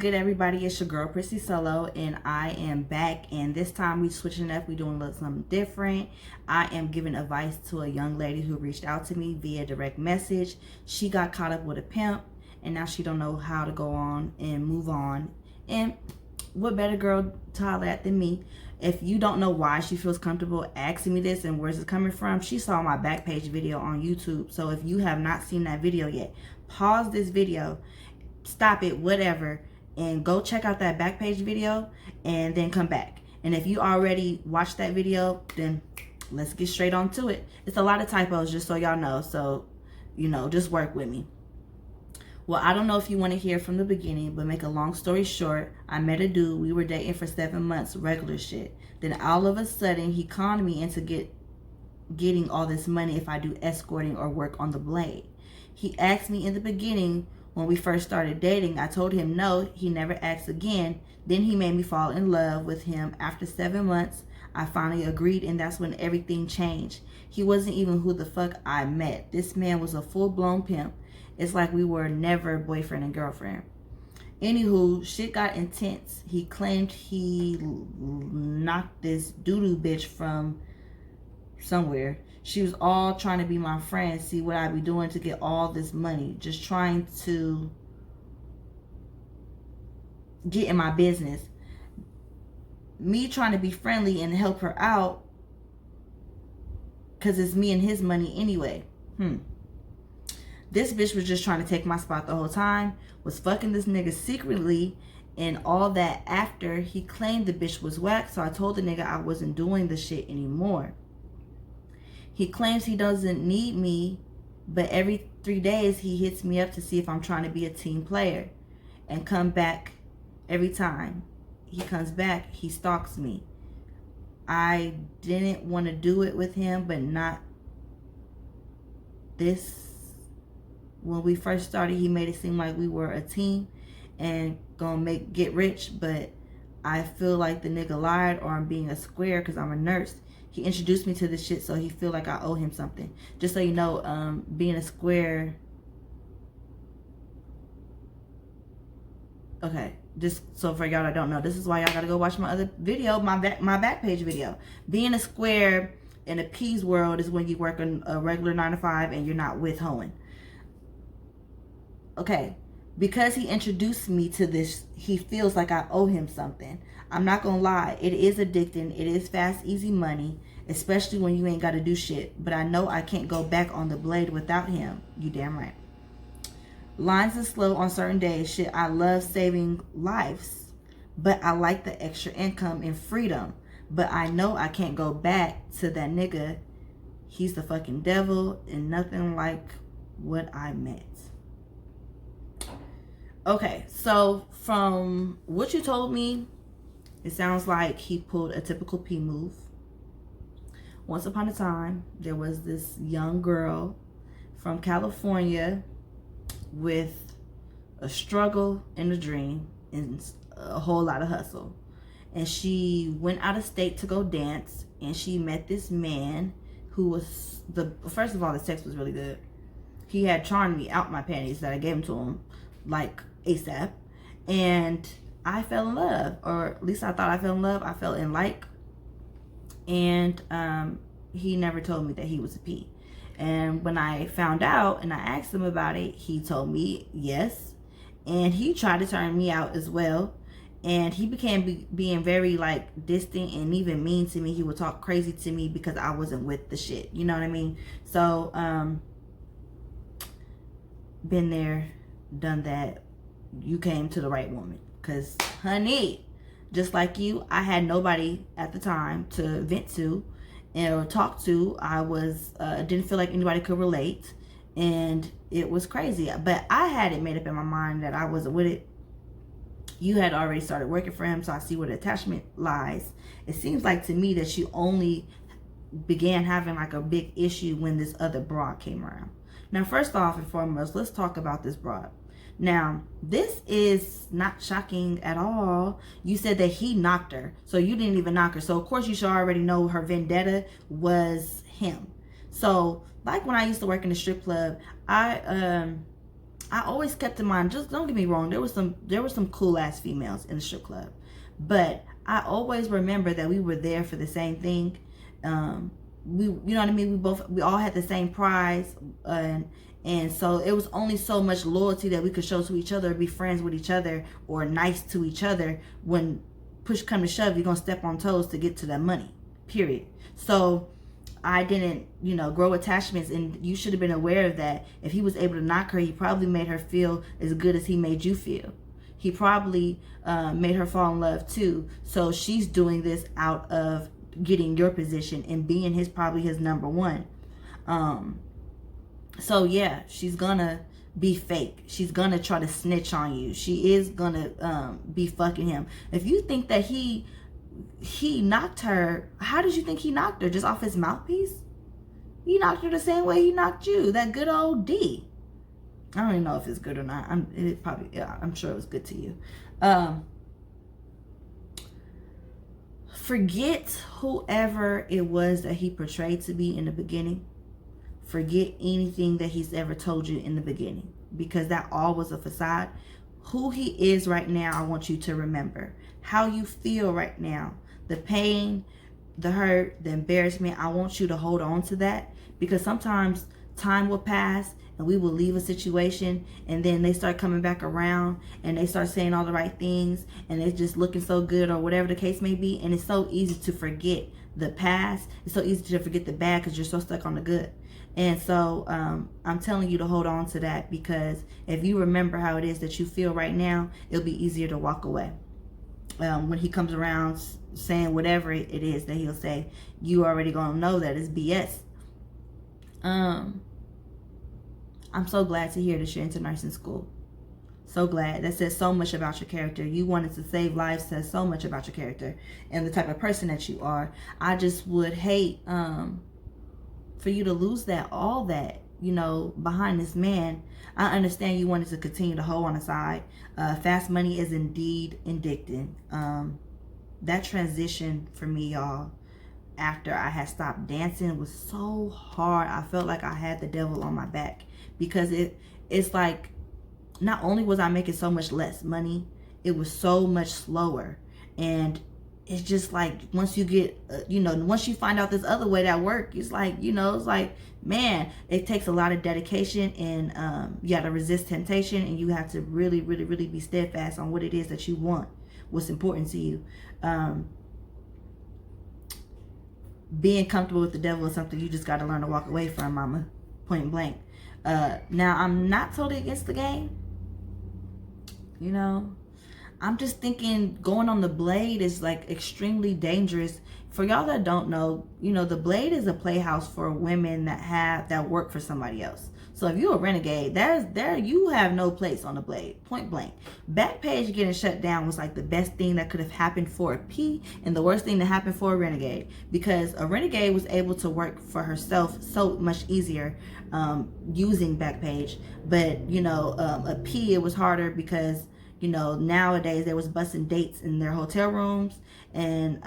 good, everybody? It's your girl Prissy Solo, and I am back. And this time we switching up. We doing a little something different. I am giving advice to a young lady who reached out to me via direct message. She got caught up with a pimp, and now she don't know how to go on and move on. And what better girl to holler at than me? If you don't know why she feels comfortable asking me this and where's it coming from, she saw my Backpage video on YouTube. So if you have not seen that video yet, pause this video, stop it, whatever, and go check out that Backpage video and then come back. And if you already watched that video, then let's get straight on to it. It's a lot of typos, just so y'all know. So, just work with me. Well, I don't know if you want to hear from the beginning, but make a long story short, I met a dude. We were dating for 7 months, regular shit. Then all of a sudden, he conned me into getting all this money if I do escorting or work on the blade. He asked me in the beginning when we first started dating. I told him no. He never asked again. Then he made me fall in love with him. After 7 months, I finally agreed, and that's when everything changed. He wasn't even who the fuck I met. This man was a full-blown pimp. It's like we were never boyfriend and girlfriend. Anywho, shit got intense. He claimed he knocked this doo-doo bitch from somewhere. She was all trying to be my friend, see what I be doing to get all this money. Just trying to get in my business. Me trying to be friendly and help her out because it's me and his money anyway. This bitch was just trying to take my spot the whole time, was fucking this nigga secretly, and all that after he claimed the bitch was whack. So I told the nigga I wasn't doing the shit anymore. He claims he doesn't need me, but every 3 days he hits me up to see if I'm trying to be a team player and come back. Every time he comes back, he stalks me. I didn't want to do it with him, but not this. When we first started, he made it seem like we were a team and gonna get rich, but I feel like the nigga lied, or I'm being a square because I'm a nurse. He introduced me to this shit, so he feel like I owe him something. Just so you know, being a square. Okay, just so for y'all that don't know, this is why y'all gotta go watch my other video, my Backpage video. Being a square in a P's world is when you work on a regular 9 to 5 and you're not with hoeing. Okay, because he introduced me to this, he feels like I owe him something. I'm not gonna lie, it is addicting. It is fast, easy money, especially when you ain't gotta do shit. But I know I can't go back on the blade without him. You damn right. Lines are slow on certain days. Shit, I love saving lives, but I like the extra income and freedom. But I know I can't go back to that nigga. He's the fucking devil and nothing like what I met. Okay, so from what you told me, it sounds like he pulled a typical P move. Once upon a time, there was this young girl from California with a struggle and a dream and a whole lot of hustle. And she went out of state to go dance, and she met this man who was first of all, the sex was really good. He had charmed me out my panties that I gave him to him like ASAP, and I fell in love, or at least I thought I fell in love. I fell in like, and he never told me that he was a P. And when I found out and I asked him about it, he told me yes, and he tried to turn me out as well. And he began being very like distant and even mean to me. He would talk crazy to me because I wasn't with the shit, you know what I mean? So been there, done that. You came to the right woman, because honey, just like you, I had nobody at the time to vent to or talk to. I was didn't feel like anybody could relate, and it was crazy. But I had it made up in my mind that I wasn't with it. You had already started working for him, so I see where the attachment lies. It seems like to me that you only began having like a big issue when this other broad came around. Now, first off and foremost, let's talk about this broad. Now, this is not shocking at all. You said that he knocked her, so you didn't even knock her. So, of course, you should already know her vendetta was him. So, like when I used to work in the strip club, I I always kept in mind, just don't get me wrong, there were some cool ass females in the strip club, but I always remember that we were there for the same thing. You know what I mean? We all had the same prize, and so it was only so much loyalty that we could show to each other, be friends with each other, or nice to each other. When push come to shove, you're gonna step on toes to get to that money. Period. So I didn't, grow attachments, and you should have been aware of that. If he was able to knock her, he probably made her feel as good as he made you feel. He probably made her fall in love too. So she's doing this out of getting your position and being probably his number one. So yeah, she's gonna be fake. She's gonna try to snitch on you. She is gonna be fucking him. If you think that he knocked her, how did you think he knocked her? Just off his mouthpiece? He knocked her the same way he knocked you. That good old D. I don't even know if it's good or not. I'm sure it was good to you. Forget whoever it was that he portrayed to be in the beginning. Forget anything that he's ever told you in the beginning, because that all was a facade. Who he is right now, I want you to remember. How you feel right now, the pain, the hurt, the embarrassment, I want you to hold on to that, because sometimes time will pass and we will leave a situation, and then they start coming back around and they start saying all the right things and they're just looking so good, or whatever the case may be. And it's so easy to forget the past. It's so easy to forget the bad because you're so stuck on the good. And so I'm telling you to hold on to that, because if you remember how it is that you feel right now, it'll be easier to walk away. When he comes around saying whatever it is that he'll say, you already gonna know that it's BS. I'm so glad to hear that you're into nursing school. So glad. That says so much about your character. You wanted to save lives says so much about your character and the type of person that you are. I just would hate for you to lose all that, behind this man. I understand you wanted to continue to hold on the side. Fast money is indeed addicting. That transition for me, y'all, after I had stopped dancing, was so hard. I felt like I had the devil on my back, because it's like, not only was I making so much less money, it was so much slower. And it's just like, once you get, once you find out this other way that work, it's like, it's like, man, it takes a lot of dedication, and you got to resist temptation, and you have to really, really, really be steadfast on what it is that you want, what's important to you. Being comfortable with the devil is something you just got to learn to walk away from, mama, point blank. Now, I'm not totally against the game. I'm just thinking going on the blade is like extremely dangerous. For y'all that don't know, the blade is a playhouse for women that work for somebody else. So if you're a renegade, you have no place on the blade, point blank. Backpage getting shut down was like the best thing that could have happened for a P, and the worst thing that happened for a renegade, because a renegade was able to work for herself so much easier using Backpage. But a P, it was harder, because nowadays they was busting dates in their hotel rooms and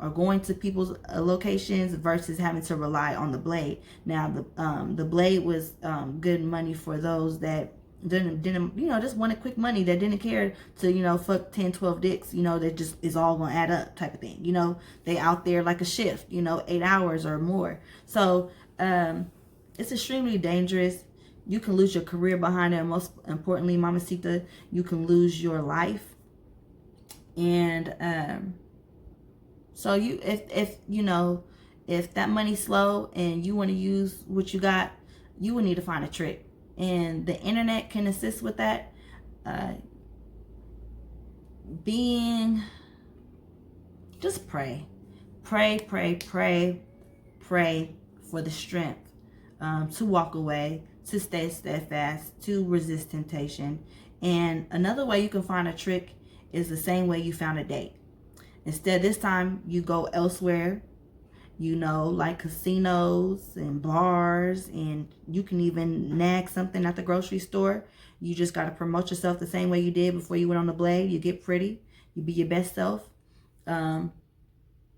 or going to people's locations versus having to rely on the blade. Now the blade was good money for those that didn't just wanted quick money, that didn't care to fuck 10, 12 dicks, that just is all gonna add up type of thing. They out there like a shift, 8 hours or more. So it's extremely dangerous. You can lose your career behind it, and most importantly, mamacita, you can lose your life. And so if that money's slow and you want to use what you got, you will need to find a trick, and the internet can assist with that. Just pray for the strength to walk away, to stay steadfast, to resist temptation. And another way you can find a trick is the same way you found a date. Instead, this time you go elsewhere, like casinos and bars, and you can even nag something at the grocery store. You just got to promote yourself the same way you did before you went on the blade. You get pretty, you be your best self, and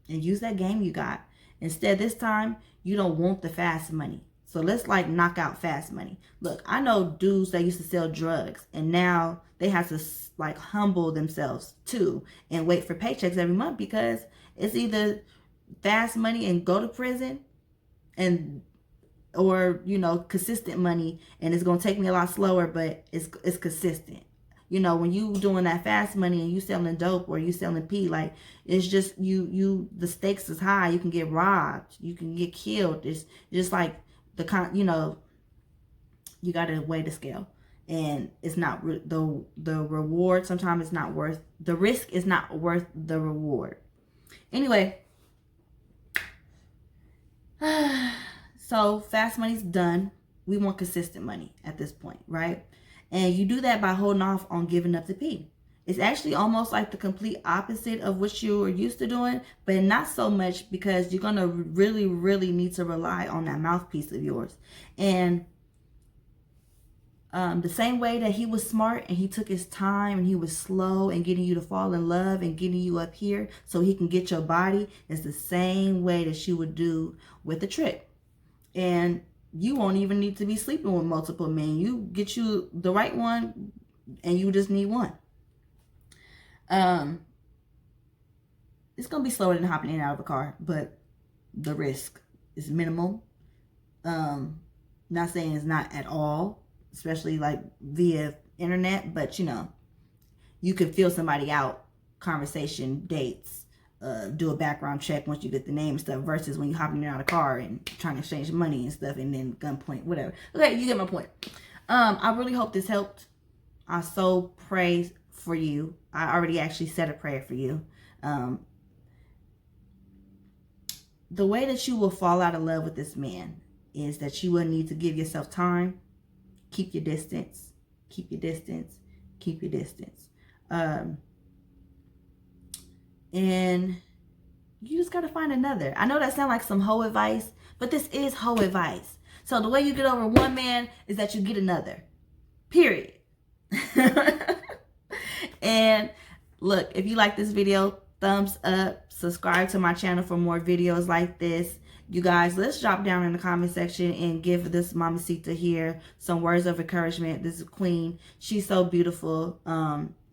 use that game you got. Instead, this time, you don't want the fast money. So let's like knock out fast money. Look, I know dudes that used to sell drugs and now they have to like humble themselves too and wait for paychecks every month, because it's either fast money and go to prison, and or consistent money, and it's gonna take me a lot slower, but it's consistent. When you doing that fast money and you selling dope or you selling pee, like, it's just the stakes is high. You can get robbed, you can get killed. It's just like you gotta weigh the scale, and it's not the reward. Sometimes it's not worth the risk. Is not worth the reward. Anyway, so fast money's done. We want consistent money at this point, right? And you do that by holding off on giving up the pee. It's actually almost like the complete opposite of what you were used to doing, but not so much, because you're going to really, really need to rely on that mouthpiece of yours. And the same way that he was smart and he took his time and he was slow and getting you to fall in love and getting you up here so he can get your body, is the same way that you would do with a trick. And you won't even need to be sleeping with multiple men. You get you the right one, and you just need one. It's gonna be slower than hopping in and out of a car, but the risk is minimal. Not saying it's not at all, especially like via internet, but you can feel somebody out, conversation, dates, do a background check once you get the name and stuff, versus when you're hopping in and out of a car and trying to exchange money and stuff, and then gunpoint, whatever. Okay, you get my point. I really hope this helped. I so pray for you. I already actually said a prayer for you. The way that you will fall out of love with this man is that you will need to give yourself time. Keep your distance. Keep your distance. Keep your distance. And you just got to find another. I know that sounds like some hoe advice, but this is hoe advice. So the way you get over one man is that you get another. Period. And look, if you like this video, thumbs up, subscribe to my channel for more videos like this. You guys, let's drop down in the comment section and give this mamacita here some words of encouragement. This is Queen. She's so beautiful,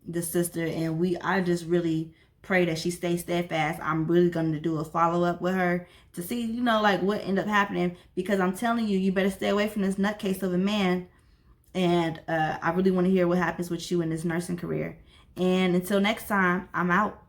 the sister, and I just really pray that she stays steadfast. I'm really going to do a follow-up with her to see, like what ended up happening, because I'm telling you, you better stay away from this nutcase of a man. And I really want to hear what happens with you in this nursing career. And until next time, I'm out.